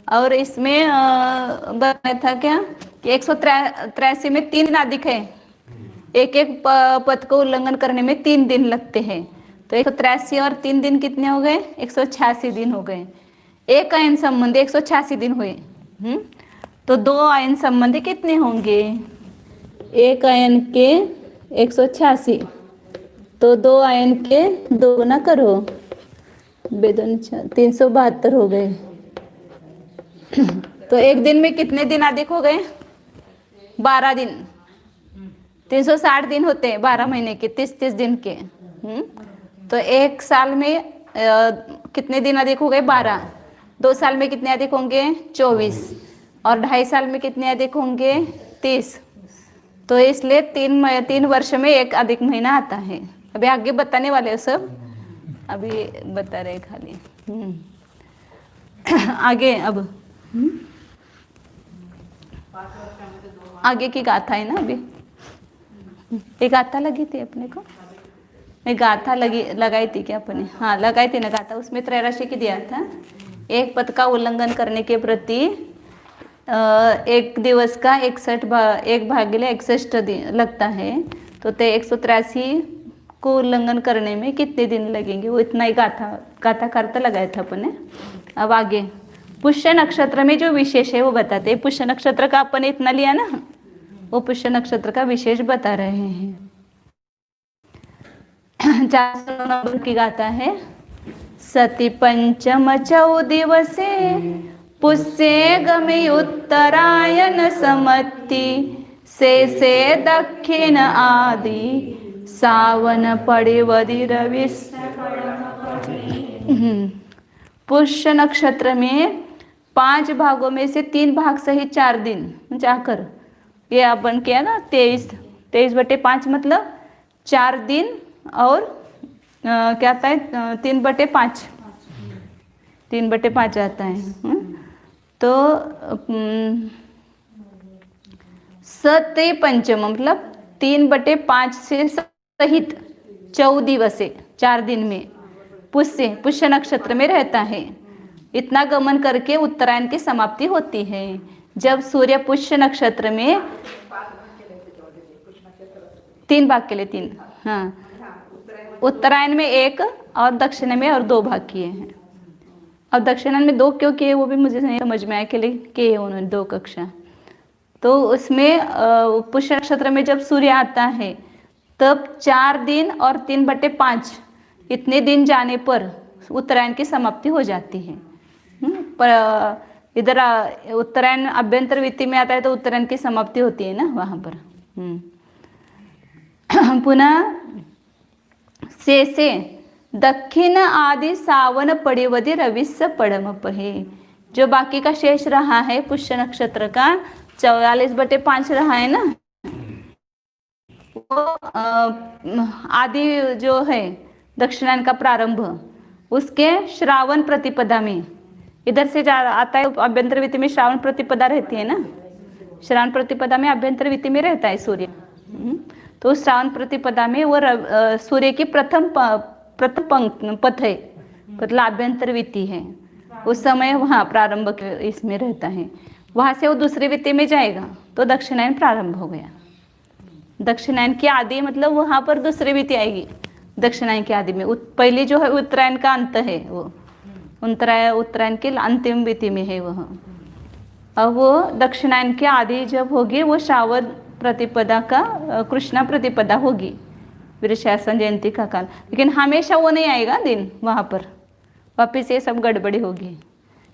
और इसमें बताया था क्या कि 183 में 3 दिन अधिक है। एक एक पद को उल्लंघन करने में 3 दिन लगते हैं। तो 183 और 3 दिन कितने हो गए? 186 दिन हो गए। एक आयन संबंधी 186 दिन हुए। तो 2 आयन संबंधी कितने होंगे? एक आयन के 186, तो 2 आयन के 2 गुना करो, 372 हो गए। तो एक दिन में कितने दिन अधिक हो गए? 12 दिन। 360 दिन होते हैं 12 महीने के, 30-30 दिन के। तो एक साल में कितने दिन अधिक हो गए? 12। 2 साल में कितने अधिक होंगे? 24। और 2.5 साल में कितने अधिक होंगे? 30। तो इसलिए 3 वर्ष में एक अधिक महीना आता है। अभी आगे बताने वाले हो सब, अभी बता रहे खाली। आगे अब आगे की गाथा है ना। अभी एक गाथा लगी थी अपने को, एक गाथा लगाई थी क्या अपने? हाँ लगाई थी ना गाथा। उसमें त्रैराशि की दिया था। एक पद का उल्लंघन करने के प्रति एक दिवस का 1/61 दिन लगता है। तो 183 को उल्लंघन करने में कितने दिन लगेंगे? वो इतना ही गाथा करता लगाया था अपने। अब आगे पुष्य नक्षत्र में जो विशेष है वो बताते हैं। पुष्य नक्षत्र का अपन इतना लिया ना, वो पुष्य नक्षत्र का विशेष बता रहे हैं। 400 नंबर की गाथा है। सती पंचम 14 दिवसे पुष्ये गमी उत्तरायण समत्ति से दक्षिण आदि सावन पड़िवदि रविस। पुष्य नक्षत्र में 5 भागों में से 3 भाग सहित 4 दिन जाकर, ये अपन किया ना 23/5 मतलब 4 दिन। और क्या आता है? 3/5, 3/5 आता है। तो सते पंचम मतलब 3/5 से सहित 14 दिवसे 4 दिन में पुष्य नक्षत्र में रहता है। इतना गमन करके उत्तरायण की समाप्ति होती है। जब सूर्य पुष्य नक्षत्र में 3 भाग के लिए 3, हाँ, उत्तरायण में 1 और दक्षिण में और 2 भाग किए हैं। अब दक्षिणायन में 2 क्यों किए वो भी मुझे नहीं समझ में आया के लिए किए उन्होंने 2 कक्षा। तो उसमें पुष्य नक्षत्र में जब सूर्य आता है तब 4 दिन और 3/5 इतने दिन जाने पर उत्तरायण की समाप्ति हो जाती है। पर इधर उत्तरायण अभ्यंतर वित्ती में आता है तो उत्तरायण की समाप्ति होती है ना वहाँ पर। पुनः से दक्षिण आदि सावन पड़िवदि रविस्स पड़म पहे। जो बाकी का शेष रहा है पुष्य नक्षत्र का 44/5 रहा है ना, वो आदि जो है दक्षिणायन का प्रारंभ उसके श्रावण प्रतिपदा में, इधर से आता है अभ्यंतर वित्ती में श्रावण प्रतिपदा रहती है ना, श्रावण प्रतिपदा में अभ्यंतर वित्ती में रहता है सूर्य। तो श्रावण प्रतिपदा में वो सूर्य की प्रथम पथ है, मतलब अभ्यंतर वित्ती है। उस समय वहाँ प्रारंभ इसमें रहता है, वहाँ से वो दूसरी वित्ती में जाएगा तो दक्षिणायन प्रारंभ हो गया। दक्षिणायन की आदि मतलब वहाँ पर दूसरी वित्ती आएगी। दक्षिणायन की आदि में पहली जो है उत्तरायण का अंत है, वो उत्तरायण के अंतिम वित्ती में है वह। अब वो दक्षिणायन की आदि जब होगी वो श्रावण प्रतिपदा का कृष्णा प्रतिपदा होगी, वीरशासन जयंती का काल। लेकिन हमेशा वो नहीं आएगा दिन, वहाँ पर वापिस ये सब गड़बड़ी होगी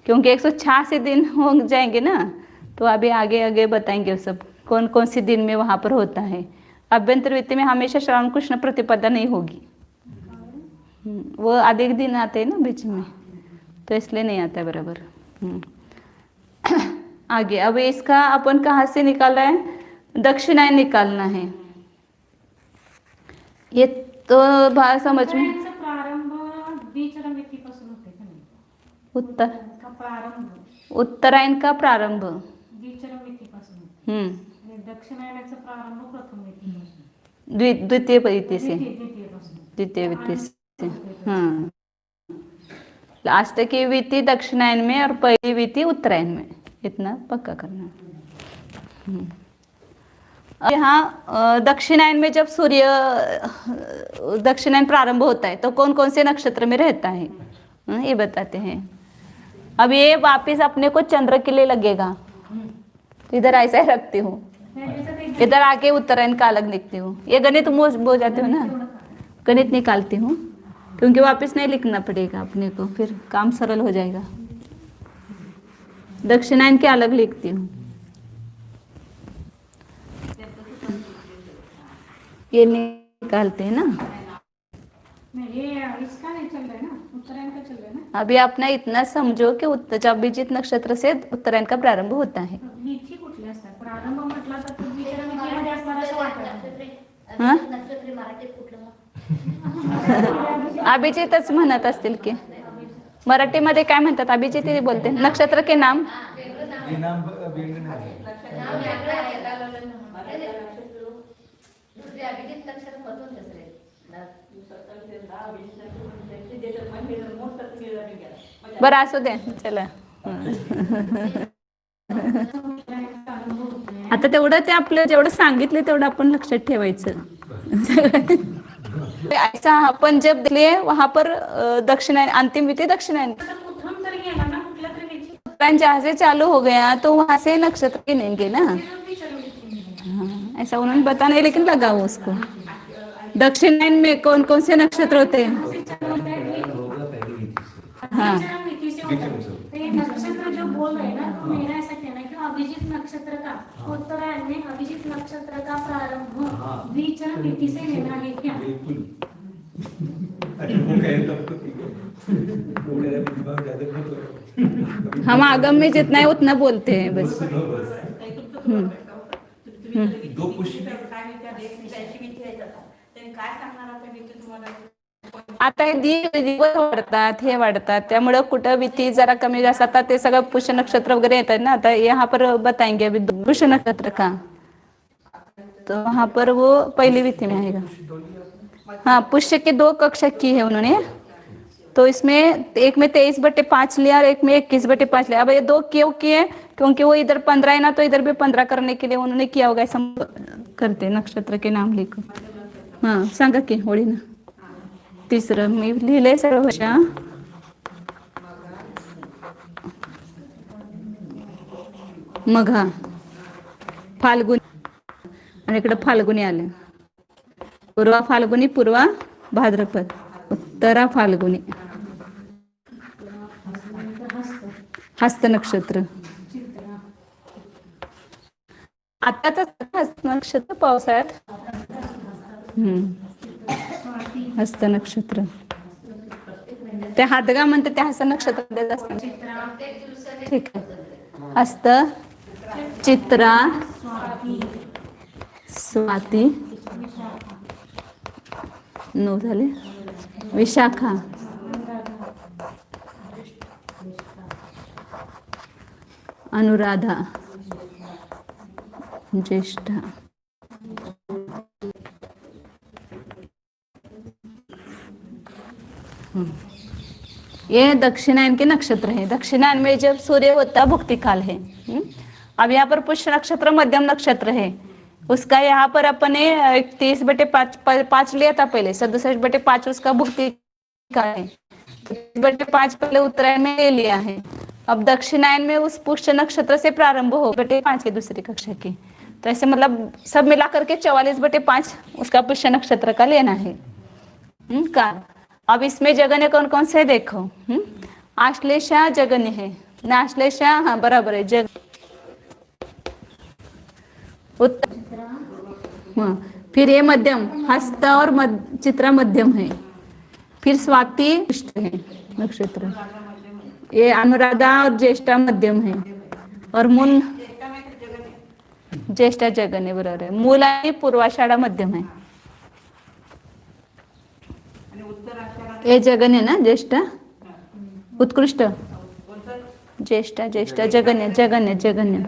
क्योंकि 186 दिन हो जाएंगे ना। तो अभी आगे आगे बताएंगे सब कौन कौन सी दिन में वहाँ पर होता है। अभ्यंतर वित्ती में हमेशा श्रावण कृष्ण प्रतिपदा नहीं होगी, वो अधिक दिन आते हैं ना बीच में, तो इसलिए नहीं आता बराबर। आगे अब इसका अपन कहाँ से निकाल रहे हैं? दक्षिणायन निकालना है। ये तो बात समझ में उत्तरायण का प्रारंभ दक्षिणायनाचा प्रारंभ प्रथम वित्तीपासून, द्वितीय वित्ती से, द्वितीय वित्ती से। हाँ लास्ट की विति दक्षिणायन में और पहली विति उत्तरायण में, इतना पक्का करना। अब यहाँ दक्षिणायन में जब सूर्य दक्षिणायन प्रारंभ होता है तो कौन कौन से नक्षत्र में रहता है, ये बताते हैं। अब ये वापिस अपने को चंद्र के लिए लगेगा, इधर ऐसा ही रखती हूँ, इधर आके उत्तरायण का अलग लिखती हूँ। ये गणित बोल जाते हो ना, गणित निकालती हूँ क्योंकि वापस नहीं लिखना पड़ेगा अपने को, फिर काम सरल हो जाएगा। दक्षिणायन के अलग लिखती हूँ। ये निकालते हैं ना, ये इसका नहीं चल रहा है ना, उत्तरायण का चल रहा है ना। अभी अपना इतना समझो कि जब अभिजित नक्षत्र से उत्तरायण का प्रारंभ होता है। विधी कुठले असतात, प्रारंभ म्हटला तर तो विचार विधीमध्ये असणार असं वाटतं। हाँ? अभिजितच म्हणत असतील की, मराठीमध्ये काय म्हणतात, अभिजित हे बोलते। नक्षत्र के नाम बरं असू दे, चला। आता तेवढं ते आपलं जेवढं सांगितलं तेवढं आपण लक्षात ठेवायचं। ऐसा अपन जब लिए वहां पर दक्षिणायन अंतिम विधि दक्षिणायन कुठून तरी गेला ना, कुठल्या तरी विधि जहाँ से चालू हो गया तो वहां से नक्षत्र गिनेंगे ना। हाँ, ऐसा उन्होंने बता नहीं, लेकिन लगाओ उसको। दक्षिणायन में कौन कौन से नक्षत्र होते हैं? हाँ, नक्षत्र जो बोल रहे ना, तो मेरा ऐसा कहना है कि अभिजित नक्षत्र का उत्तरायण में अभिजित नक्षत्र का प्रारंभ द्विचरण विधि से लेना है क्या? हम आगम में जितना है उतना बोलते हैं बस। दो पुष्प आता हे दिवस वाढतात, हे वाढतात, त्यामुळे कुठं विधी जरा कमी जास्त, आता ते सगळं पुष्य नक्षत्र वगैरे येतात ना। आता यहाँ पर बताएंगे अभी पुष्य नक्षत्र का, तो वहां पर वो पहली विधि में आएगा। हाँ, पुष्य के 2 कक्षा की है उन्होंने, तो इसमें एक में 23/5 लिया और एक में 21/5 लिया। अब ये 2 क्यों किए, क्योंकि वो इधर 15 है ना, तो इधर भी 15 करने के लिए उन्होंने किया होगा। ऐसा करते नक्षत्र के नाम लिखो। हाँ, सांगा की होळी ना। तिसरं मी लिहिलंय सर्व भाषा। मघा, फाल्गुनी, आणि इकडे फाल्गुनी आले। पूर्वा फाल्गुनी, पूर्वा भाद्रपद, उत्तरा फाल्गुनी, हस्त नक्षत्र। आताच हस्त नक्षत्र पावसाळ्यात, हस्त नक्षत्र ते हादगा म्हणते, ते हस्त नक्षत्र असतात। ठीक आहे, हस्त, चित्रा, स्वाती, 9 झाले, विशाखा, अनुराधा, ज्येष्ठा, ये दक्षिणायन के नक्षत्र है। दक्षिणायन में जब सूर्य होता भुक्ति काल है। अब यहाँ पर पुष्य नक्षत्र मध्यम नक्षत्र है, उसका यहाँ पर अपन ने 30/5 लिया था पहले, 67/5 उसका भुक्ति काल है, 30/5 पहले उत्तरायण में ले लिया है। अब दक्षिणायन में उस पुष्य नक्षत्र से प्रारंभ हो 5 की दूसरी कक्षा की, तो ऐसे मतलब सब मिला करके 44/5 उसका पुष्य नक्षत्र का लेना है का। अब इसमें जगन्य कौन कौन से देखो, आश्लेषा जगन्य है ना, आश्लेषा, हाँ बराबर है, जग हाँ। फिर ये मध्यम, हस्त और चित्रा मध्यम है। फिर स्वाति है नक्षत्र, ये अनुराधा और ज्येष्ठा मध्यम है, और मूल ज्येष्ठा जगन्य बरोबर है। मूल आणि पूर्वाषाढा मध्यम है। ये जगन्य ना, ज्येष्ठा, उत्कृष्ट, ज्येष्ठा, ज्येष्ठा, जगन्य, जगन्य, जगन्य,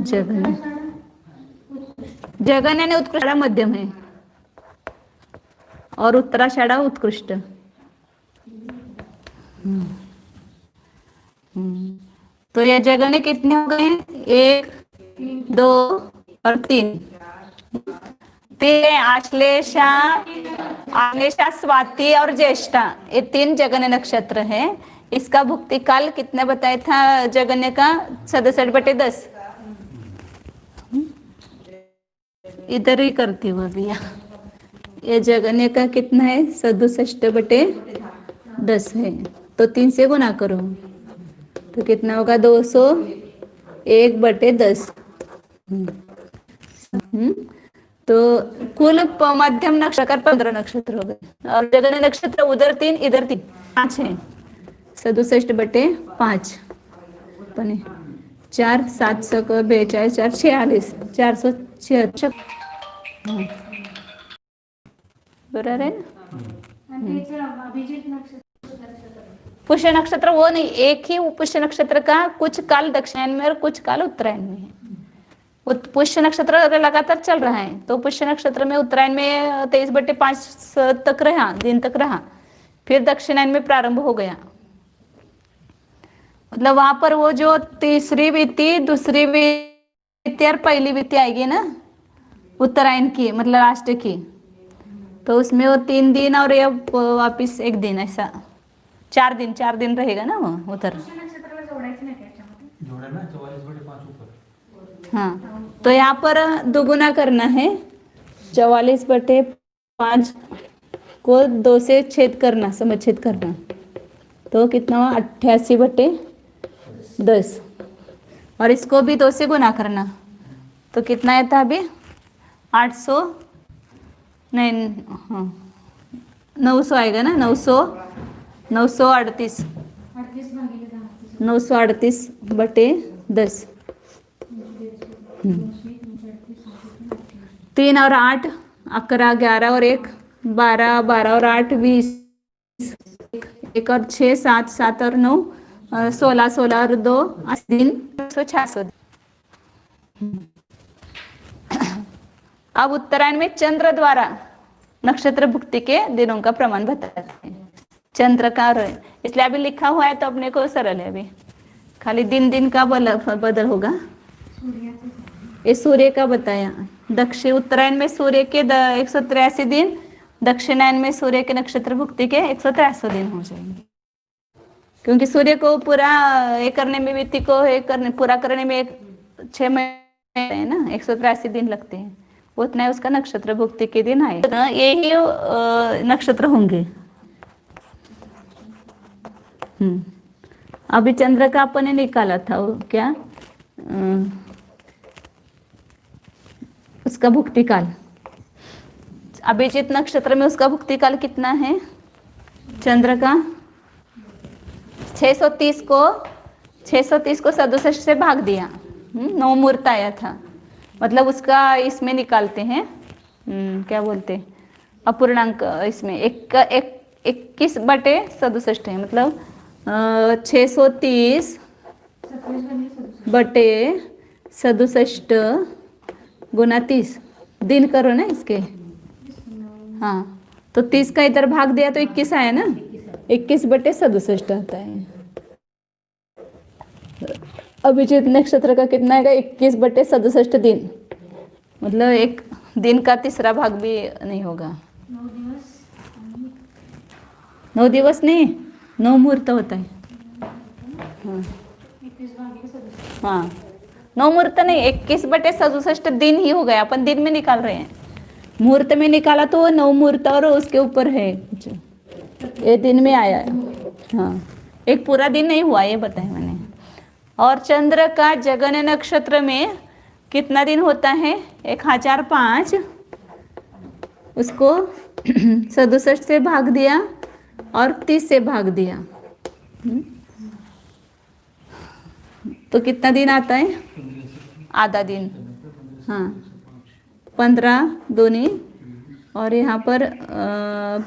जगन्य, जगन्य ने उत्कृष्ट मध्यम है, और उत्तराषाढ़ा उत्कृष्ट। तो ये जगने कितने हो गए? 1, 2 और 3। ते आश्लेषा, आश्लेषा, स्वाति और ज्येष्ठा, ये 3 जगन्य नक्षत्र है। इसका भुक्ति काल कितना बताया था जगन्य का? 67/10। इधर ही करती हूँ अभी। ये जगन्य का कितना है? 67/10 है। तो 3 से गुना करो तो कितना होगा? 201/10। तो कुल मध्यम नक्षत्र 15 नक्षत्र हो गए, और जगन्य नक्षत्र उधर 3 इधर 3, 5 है। 67/5 पने 4, 7 सक 42, 4, 46, 476। बरोबर है ना? आणि त्याचे अभिजित नक्षत्र पुष्य नक्षत्र वो नहीं, एक ही पुष्य नक्षत्र का कुछ काल दक्षिणायन में और कुछ काल उत्तरायण में है। पुष्य नक्षत्र लगातार चल रहा है, तो पुष्य नक्षत्र में उत्तरायण में 23/5 तक रहा, दिन तक रहा, फिर दक्षिणायन में प्रारंभ हो गया। मतलब वहां पर वो जो तीसरी वित्ती, दूसरी वित्ती और पहली वित्ती आएगी ना उत्तरायण की, मतलब लास्ट की, तो उसमें वो 3 दिन और ये वापिस 1 दिन, ऐसा 4 दिन रहेगा ना वो उधर। नक्षत्राला जोडायचं नाही त्याच्यामध्ये. जोड़ा ना 44/5 ऊपर। हाँ, तो यहाँ पर दुगुना करना है। 44/5 को 2 से छेद करना, समच्छेद करना, तो कितना हुआ? 88/10। और इसको भी 2 से गुना करना, तो कितना आया था अभी? 800 नहीं, हाँ 900 आएगा ना, 938 938/10। 3 और 8 11, 11 और 1 12, 12 और 8 20, 1 और 6 7, 7 और 9 16, 16 और 2 दिन 166 दिन। अब उत्तरायण में चंद्र द्वारा नक्षत्र भुक्ति के दिनों का प्रमाण बताते हैं। चंद्र का इसलिए अभी लिखा हुआ है तो अपने को सरल है, अभी खाली दिन का बदल होगा। ये सूर्य का बताया, दक्षिण उत्तरायण में सूर्य के 183 दिन, दक्षिणायन में सूर्य के नक्षत्र भुक्ति के 183 दिन हो जाएंगे, क्योंकि सूर्य को पूरा ये करने में, वित्ती को पूरा करने में 6 महीने है ना, 183 दिन लगते हैं, उतना है उसका नक्षत्र भुक्ति के दिन आए, तो यही नक्षत्र होंगे। अभी चंद्र का अपन ने निकाला था वो क्या, उसका भुक्ति काल, अभिजित नक्षत्र में उसका भुक्ति काल कितना है चंद्र का? 630 को 67 से भाग दिया, 9 मुहूर्त आया था, मतलब उसका इसमें निकालते हैं, क्या बोलते हैं अपूर्णांक, इसमें 21/67 है, मतलब 630/67 गुना 30 दिन करो ना इसके। हाँ, तो 30 का इधर भाग दिया तो 21 आया ना, 21/67 आता है। अभिजित नक्षत्र का कितना आएगा? 21/67 दिन, मतलब 1 दिन का तीसरा भाग भी नहीं होगा। 9 दिवस नहीं, 9 मुहूर्त होता है। हाँ 9 मुहूर्त नहीं, 21/67 दिन ही हो गया, अपन दिन में निकाल रहे हैं, मुहूर्त में निकाला तो वो 9 मुहूर्त और उसके ऊपर है, ये दिन में आया है। हाँ, एक पूरा दिन नहीं हुआ, ये बताया मैंने। और चंद्र का जगन्य नक्षत्र में कितना दिन होता है? 1005, उसको 67 से भाग दिया और 30 से भाग दिया, तो कितना दिन आता है? आधा दिन। हाँ 15 दूनी, और यहाँ पर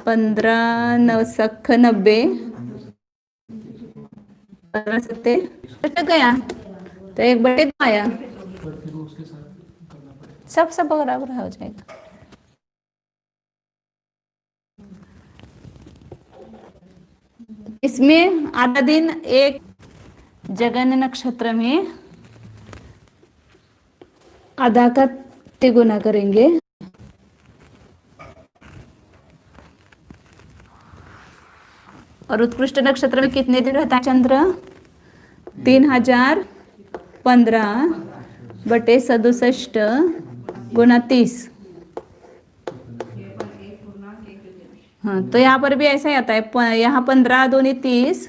15 9 सख 90, 15 सत्ते गया, तो 1/2 आया, सब बराबर हो जाएगा। इसमें आधा दिन एक जगन्य नक्षत्र में आधा का तिगुना करेंगे। और उत्कृष्ट नक्षत्र में कितने दिन रहता है चंद्र? 3015/67 हाँ, तो यहाँ पर भी ऐसा ही आता है। यहाँ 15 दूनी 30,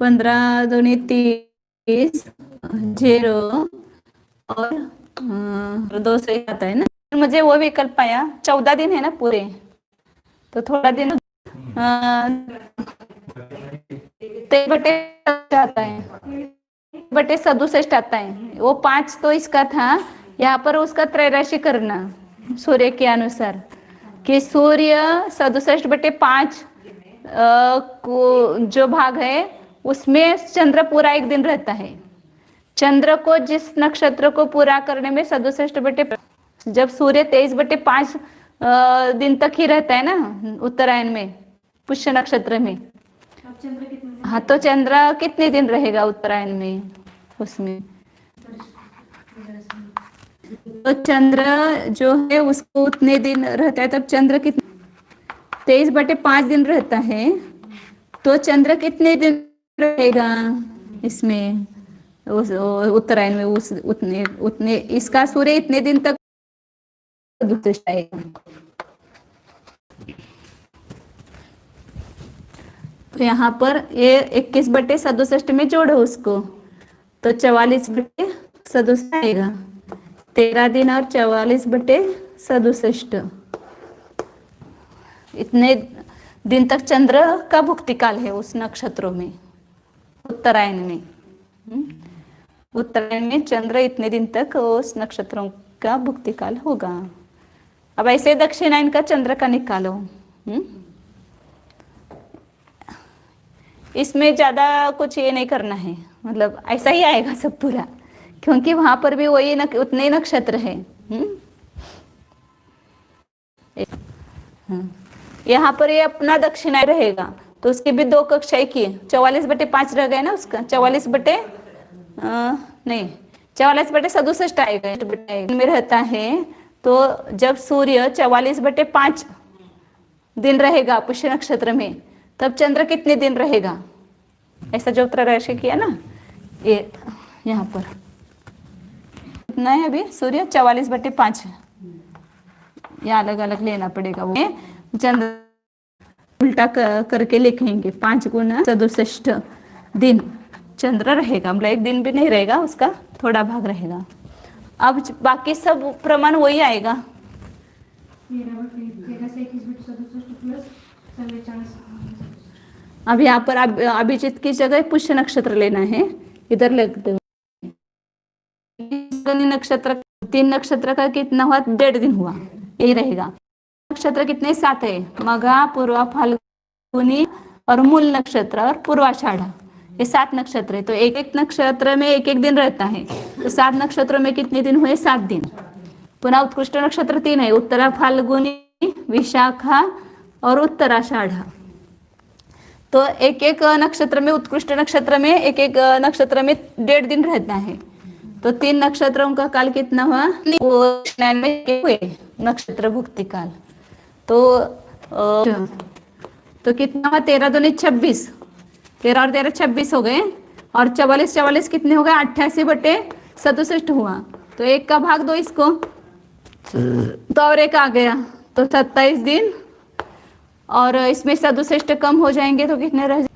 15 दूनी 30, 0 और 2 से ही आता है ना। मुझे वो विकल्प आया, 14 दिन है ना पूरे, तो थोड़ा दिन 23 आता है, 67 आता है। वो 5 तो इसका था, यहाँ पर उसका त्रैराशि करना सूर्य के अनुसार कि सूर्य 67/5 को जो भाग है उसमें चंद्र पूरा एक दिन रहता है। चंद्र को जिस नक्षत्र को पूरा करने में 67/5, जब सूर्य 23/5 दिन तक ही रहता है ना उत्तरायण में, पुष्य नक्षत्र में। अब चंद्र कितने हाँ, तो चंद्र कितने दिन रहेगा उत्तरायण में उसमें? तो चंद्र जो है उसको उतने दिन रहता है, तब चंद्र कितने 23/5 दिन रहता है, तो चंद्र कितने दिन रहेगा इसमें उत्तरायण में? उस उतने उतने इसका सूर्य इतने दिन तक आएगा। तो यहाँ पर ये 21/67 में जोड़ो उसको, तो 44/67 आएगा। 13 दिन और 44/67 इतने दिन तक चंद्र का भुक्ति काल है उस नक्षत्रों में, उत्तरायण में। उत्तरायण में चंद्र इतने दिन तक उस नक्षत्रों का भुक्ति काल होगा। अब ऐसे दक्षिणायन का चंद्र का निकालो। इसमें ज्यादा कुछ ये नहीं करना है, मतलब ऐसा ही आएगा सब पूरा, क्योंकि वहां पर भी वही उतने नक्षत्र है। यहाँ पर ये अपना दक्षिणायन रहेगा, तो उसकी भी 2 कक्षाएं की 44/5 रह गए ना उसका, 44/67 आएगा में रहता है। तो जब सूर्य 44/5 दिन रहेगा पुष्य नक्षत्र में, तब चंद्र कितने दिन रहेगा? ऐसा जो त्रैराशि किया ना, ये यहाँ पर कितना है अभी? सूर्य 44/5, या अलग अलग लेना पड़ेगा। वो चंद्र उल्टा करके लिखेंगे, 5 गुना 67 दिन चंद्र रहेगा, मतलब एक दिन भी नहीं रहेगा, उसका थोड़ा भाग रहेगा। अब बाकी सब प्रमाण वही आएगा। 13 से 21/67 प्लस 44। अब यहाँ पर अभिजीत की जगह पुष्य नक्षत्र लेना है, इधर लिख दो। नक्षत्र 3 नक्षत्र का कितना हुआ? 1.5 दिन हुआ, यही रहेगा। नक्षत्र कितने? 7 है, मघा, पूर्वा, फाल्गुनी और मूल नक्षत्र और पूर्वाषाढ़, ये 7 नक्षत्र है। तो एक एक नक्षत्र में एक एक दिन रहता है, तो 7 नक्षत्रों में कितने दिन हुए? 7 दिन। पुनः उत्कृष्ट नक्षत्र 3 है, उत्तरा, फाल्गुनी, विशाखा और उत्तराषाढ़। तो एक एक नक्षत्र में, उत्कृष्ट नक्षत्र में एक एक नक्षत्र में 1.5 दिन रहता है। तो 3 नक्षत्रों का काल कितना हुआ? हुए नक्षत्र भुक्ति काल। तो कितना हुआ? 13 दूनी 26, 13 और 13 26 हो गए, और 44 कितने हो गए? 88/67 हुआ। तो एक का भाग दो इसको, तो और एक आ गया, तो 27 दिन। और इसमें 67 कम हो जाएंगे तो कितने रह?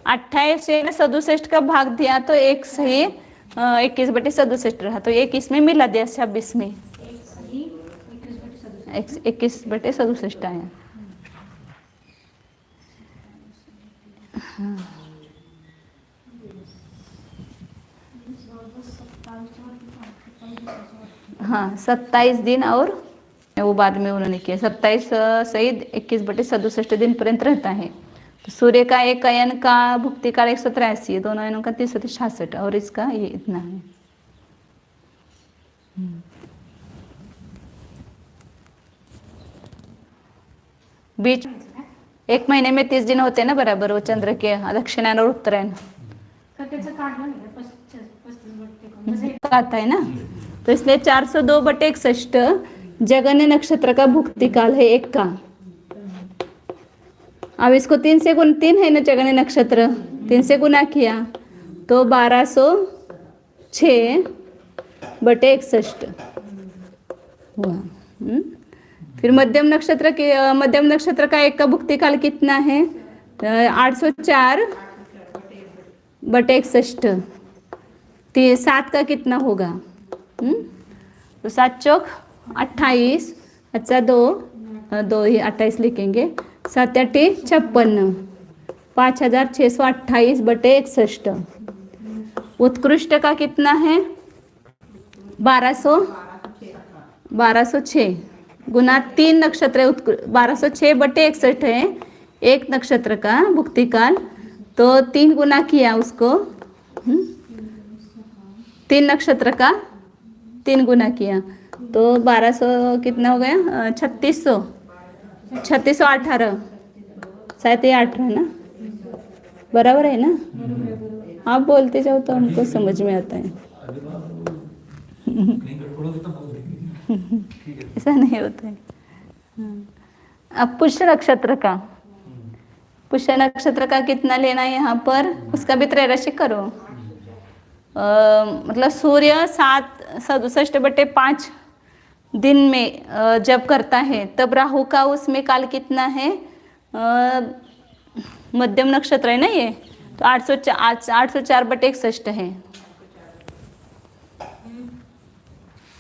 28 से 67 का भाग दिया तो एक सही 21/67 रहा, तो एक इसमें मिला दिया 26 में 21/67 आया। हाँ, 27 दिन, और वो बाद में उन्होंने किया 27 सहित 21/67 दिन पर्यंत रहता है। तो सूर्य का एक अयन का भुक्ति काल 183 है, दोनों अयनों का 366, और इसका ये इतना है। बीच एक महीने में 30 दिन होते हैं ना बराबर, वो चंद्र के दक्षिणायन और उत्तरायण तर त्याचं काढलं नाही का? 35 बट्टे करून. जसं का आता है ना, तो इसलिए 402/61 जगन्य नक्षत्र का भुक्ति काल है एक का। अब इसको 3 से गुण, 3 है ना जगन्य नक्षत्र, 3 से गुना किया तो 1206/61 हुआ। फिर मध्यम नक्षत्र के मध्यम नक्षत्र का एक का भुक्ति काल कितना है? 804/61। 7 का कितना होगा? तो 7 चौक 28, अच्छा 2 ही 28 लिखेंगे, 7 8 56, 5628/61। उत्कृष्ट का कितना है? 1206 गुना 3 नक्षत्र है, 1206/61 है एक नक्षत्र का भुक्ति काल, तो 3 गुना किया उसको, 3 नक्षत्र का 3 गुना किया तो 1200 कितना हो गया? 3618, शायद ये 18 ना, बराबर है ना? आप बोलते जाओ तो हमको समझ में आता है। ऐसा नहीं होता है। अब पुष्य नक्षत्र का, पुष्य नक्षत्र का कितना लेना है यहाँ पर, उसका भी त्रैराशि करो। मतलब सूर्य 67/5 दिन में जब करता है तब राहु का उसमें काल कितना है? मध्यम नक्षत्र है ना ये, तो 804/61 है।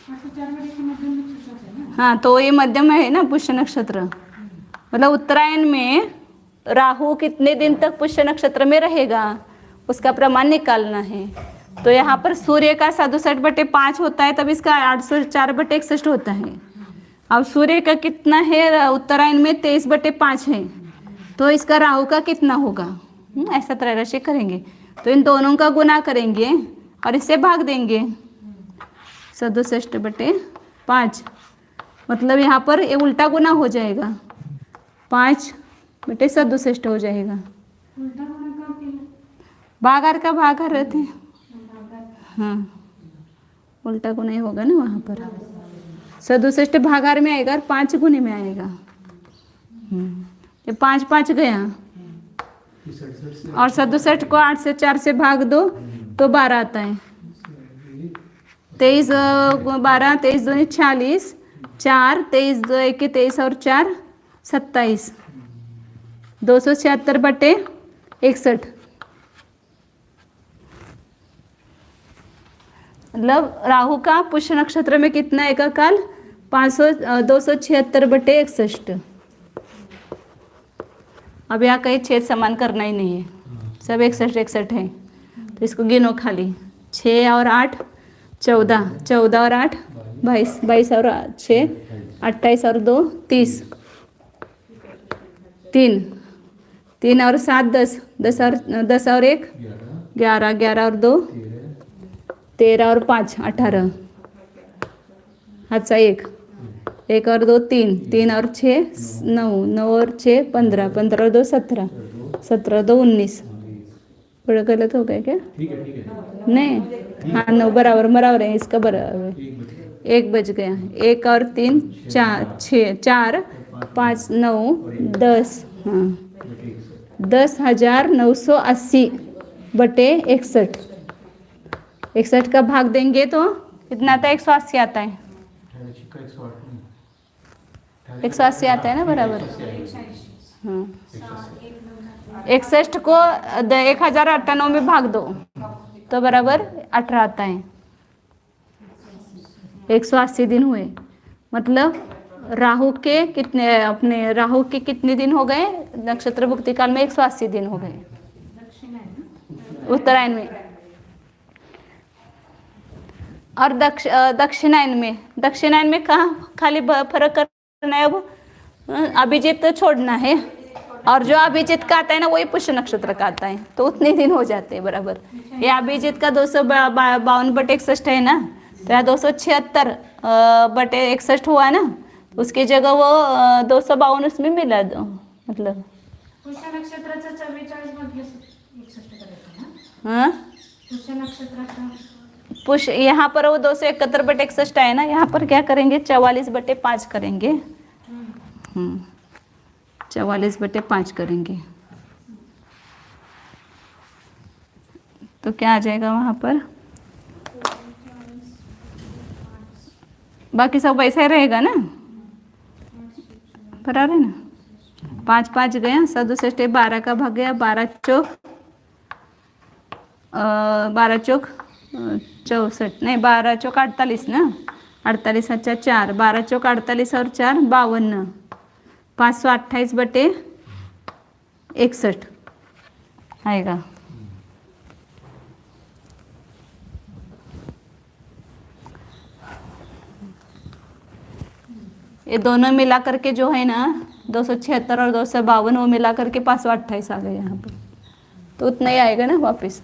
804 मध्ये मध्यम नक्षत्राचं आहे ना. हाँ, तो ये मध्यम है ना पुष्य नक्षत्र, मतलब उत्तरायण में राहु कितने दिन तक पुष्य नक्षत्र में रहेगा उसका प्रमाण निकालना है। तो यहाँ पर सूर्य का 67/5 होता है, तब इसका 804/61 होता है। अब सूर्य का कितना है उत्तरायण में? 23/5 है, तो इसका राहु का कितना होगा? ऐसा त्रैराशि करेंगे तो इन दोनों का गुना करेंगे और इससे भाग देंगे, 67/5, मतलब यहाँ पर ये उल्टा गुना हो जाएगा, 5/67 हो जाएगा। उलटा गुणा का केलं? भागार का भागार रहते हैं, हाँ उल्टा गुना ही होगा ना वहाँ पर, 67 भागार में आएगा और 5 गुने में आएगा। ये 5 गया और 67 को 8 से 4 से भाग दो तो 12 आता है। 23 12, 23 दूनी 46, 4 23 2 1 23 और 4 27, 276/61। मतलब राहु का पुष्य नक्षत्र में कितना है का काल? 276/61। अब यहाँ कहीं छेद समान करना ही नहीं है, सब 61 है, तो इसको गिनो खाली। 6 और 8 14, 14 और 8 22, 22 और 6 28 और 2 30, 3 और 7 10, 10 और 1 11, 11 और 2 13 और 5 18, हाथचा 1 और 2 3 और 6 9 और 6 15, 15 और 2 17, 17 और 2 19। थोड़ा गलत हो गया क्या? नहीं, हाँ 9 बराबर है, इसका बराबर 1 बच गया। 1 और 3 4 5 9 10, हाँ 10,980/61। 61 का भाग देंगे तो कितना आता है? 180 आता है, 180 आता है ना बराबर, हाँ। 61 को 1098 में भाग दो तो बराबर 18 आता है। 180 दिन हुए, मतलब राहु के कितने दिन हो गए नक्षत्र भुक्ति काल में? 180 दिन हो गए उत्तरायण में। और दक्षिणायन में कहाँ खाली फर्क करना है? अब अभिजीत तो छोड़ना है, और जो अभिजीत का आता है ना वही पुष्य नक्षत्र का आता है, तो उतने दिन हो जाते हैं बराबर। ये अभिजीत का 252/61 है ना, तो यहाँ 276/61 हुआ ना, उसकी जगह वो 252 उसमें मिला दो, मतलब पुष्य नक्षत्राचं 44 मधलं 61 करायचं ना. हाँ पुष्य नक्षत्राचं पुष यहाँ पर वो 271/61 है ना, यहाँ पर क्या करेंगे 44/5 करेंगे। 44/5 करेंगे तो क्या आ जाएगा वहाँ पर। बाकी सब वैसा ही रहेगा ना, बराबर है ना। 5 5 गया 67, 12 का भाग गया, 12 चौक 64 नहीं 12 चौक 48 ना, 48 अच्छा 4, 12 चौक 48 और 4 52, 528/61 आएगा। ये दोनों मिला करके जो है ना 276 और 252 वो मिला करके 528 आ गए यहाँ पर, तो उतना ही आएगा ना वापस।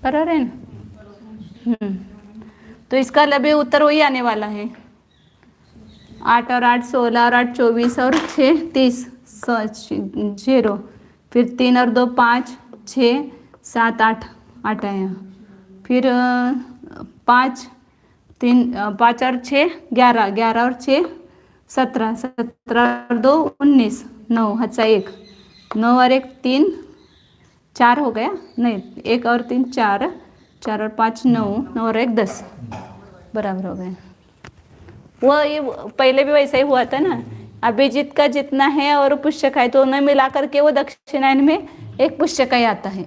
बराबर है ना। तो इसका लबे उत्तर वही आने वाला है। 8 और 8 16 और 8 24 और 6 30 0, फिर 3 और 2 5 6 7 8 8 आया, फिर 5 और 6 11 11 और 6 17 17 और 2 19 9 अच्छा 1 9 और 1 3 4 हो गया नहीं, 1 और 3 4 4 और 5 9 9 और 1 10 बराबर हो गए। वो ये पहले भी वैसा ही हुआ था ना, अभिजीत का जितना है और पुष्य का है तो उन्हें मिला करके वो दक्षिणायन में एक पुष्य का ही आता है।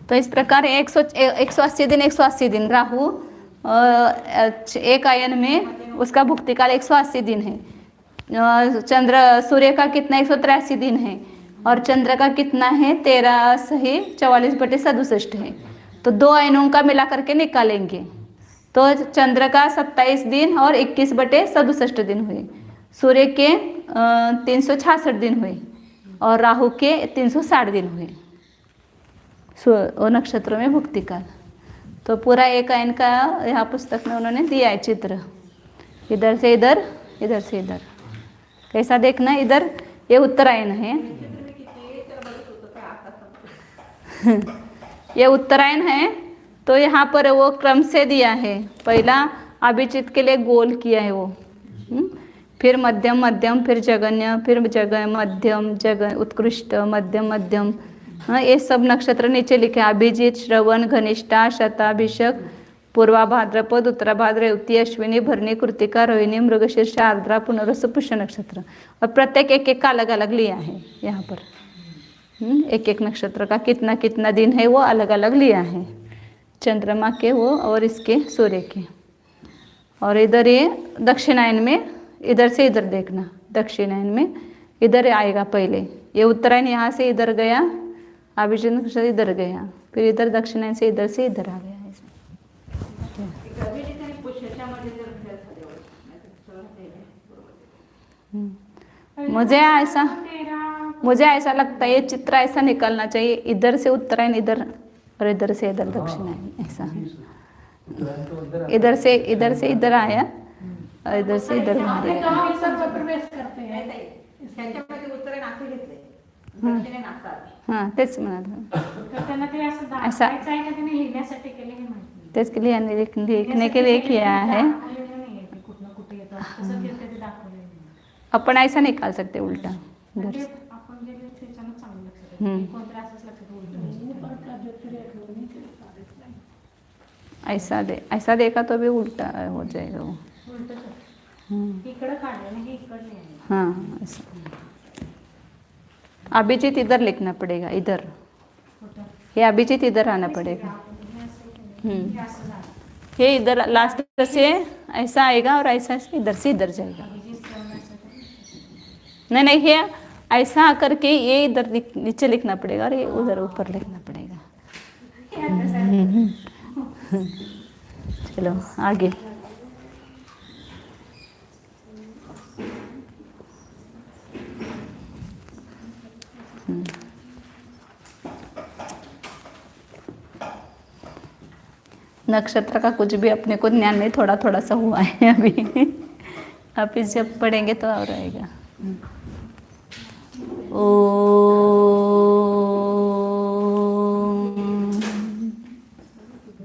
तो इस प्रकार 180 दिन 180 दिन राहु एक आयन में उसका भुक्ति काल 180 दिन है। चंद्र सूर्य का कितना 183 दिन है और चंद्र का कितना है 13 सही 44/67 है। तो दो आयनों का मिला करके निकालेंगे तो चंद्र का 27 दिन और 21/67 दिन हुए, सूर्य के 366 दिन हुए और राहु के 360 दिन हुए नक्षत्रों में भुक्ति काल। तो पूरा एक आयन का यहाँ पुस्तक में उन्होंने दिया है चित्र, इधर से इधर इधर से इधर कैसा देखना। इधर ये उत्तरायण है ये उत्तरायण है तो यहाँ पर वो क्रम से दिया है। पहला अभिजीत के लिए गोल किया है वो, फिर मध्यम मध्यम, फिर जगन्य, फिर मध्यम जगन उत्कृष्ट मध्यम मध्यम। हाँ ये सब नक्षत्र नीचे लिखे अभिजीत श्रवण घनिष्ठा शताभिषक पूर्वा भाद्रपद उत्तरा भाद्र रेवती अश्विनी भरणी कृतिका रोहिणी मृगशीर्ष आर्द्रा पुनर्वसु पुष्य नक्षत्र, और प्रत्येक एक एक का अलग अलग लिया है यहाँ पर। एक एक नक्षत्र का कितना कितना दिन है वो अलग अलग लिया है, चंद्रमा के वो और इसके सूर्य के। और इधर ये दक्षिणायन में इधर से इधर देखना, दक्षिणायन में इधर आएगा पहले, ये उत्तरायण यहाँ से इधर गया, अभिजीत नक्षत्र इधर गया, फिर इधर दक्षिणायन से इधर आ गया। मुझे ऐसा लगता है ये चित्र ऐसा निकलना चाहिए, इधर से उत्तरायण इधर और इधर से इधर दक्षिणायन, ऐसा इधर से इधर आया और इधर से इधर हाँ तेच म्हणाल ऐसा, तेच के लिए लिखने के लिए किया है। अपन ऐसा निकाल सकते उल्टा इधर से। ऐसा देखा तो भी उल्टा हो जाएगा वो। हाँ ऐसा अभिजीत इधर लिखना पड़ेगा, इधर ये अभिजीत इधर आना पड़ेगा। ये इधर लास्ट से ऐसा आएगा और ऐसा से इधर जाएगा। नहीं ये ऐसा आकर के ये इधर नीचे लिखना पड़ेगा और ये उधर ऊपर लिखना पड़ेगा। चलो आगे। नक्षत्र का कुछ भी अपने को ज्ञान नहीं, थोड़ा थोड़ा सा हुआ है अभी। अभी जब पढ़ेंगे तो और आएगा। ओ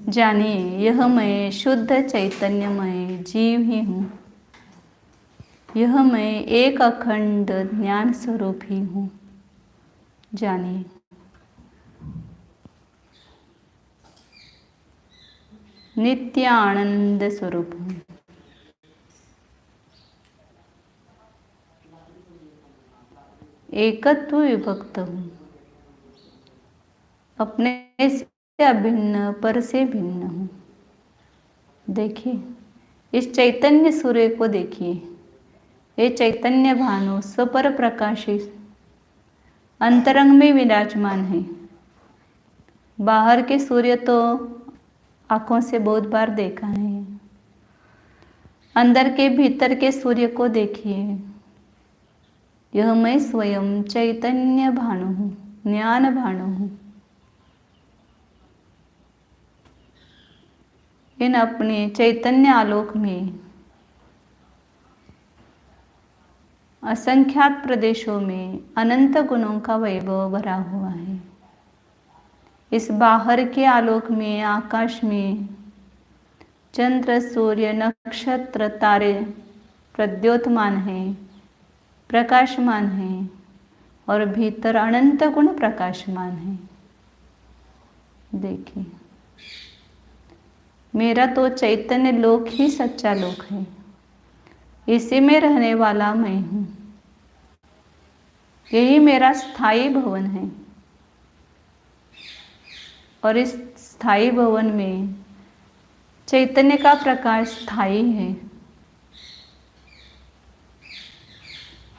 जानिए यह मैं शुद्ध चैतन्यमय जीव ही हूँ। यह मैं एक अखंड ज्ञान स्वरूप ही हूँ। जानिए नित्य आनंद स्वरूप हूँ। एकत्व विभक्त हूँ। अपने से अभिन्न, पर से भिन्न हूँ। देखिए इस चैतन्य सूर्य को देखिए। ये चैतन्य भानु स्वपर प्रकाशित अंतरंग में विराजमान है। बाहर के सूर्य तो आंखों से बहुत बार देखा है, अंदर के भीतर के सूर्य को देखिए। यह मैं स्वयं चैतन्य भानु हूँ, ज्ञान भानु हूँ। इन अपने चैतन्य आलोक में असंख्यात प्रदेशों में अनंत गुणों का वैभव भरा हुआ है। इस बाहर के आलोक में, आकाश में चंद्र, सूर्य, नक्षत्र, तारे प्रद्योतमान हैं, प्रकाशमान हैं, और भीतर अनंत गुण प्रकाशमान हैं। देखिए मेरा तो चैतन्य लोक ही सच्चा लोक है। इसी में रहने वाला मैं हूँ। यही मेरा स्थायी भवन है, और इस स्थायी भवन में चैतन्य का प्रकाश स्थायी है।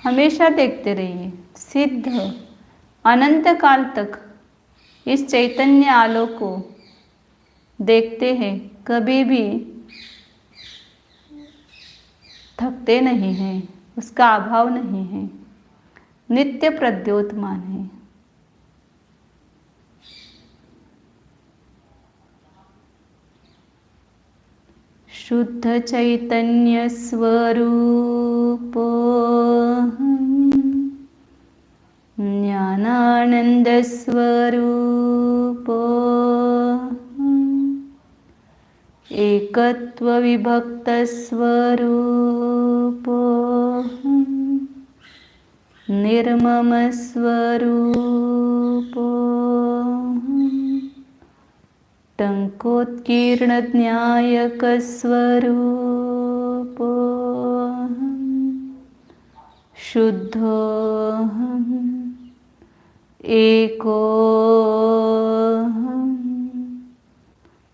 हमेशा देखते रहिए, सिद्ध अनंत काल तक इस चैतन्य आलोक को देखते हैं, कभी भी थकते नहीं हैं, उसका अभाव नहीं है, नित्य प्रद्योतमान है। शुद्ध चैतन्य स्वरूप ज्ञानानंद स्वरूप एकत्व विभक्त स्वरूप निर्मम स्वरूप टंकोत्कीर्ण ज्ञायक स्वरूप शुद्धोऽहम् एकोऽहम्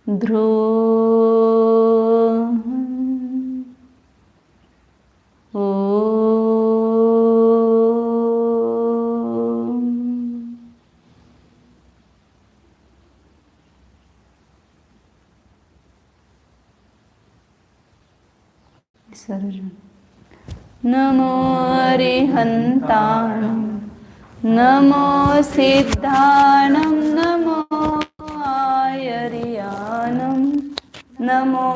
ध्रुवोऽहम् ओम। नमो अरिहन्ताणं नमो सिद्धाणं नमो आयर्यानं नमो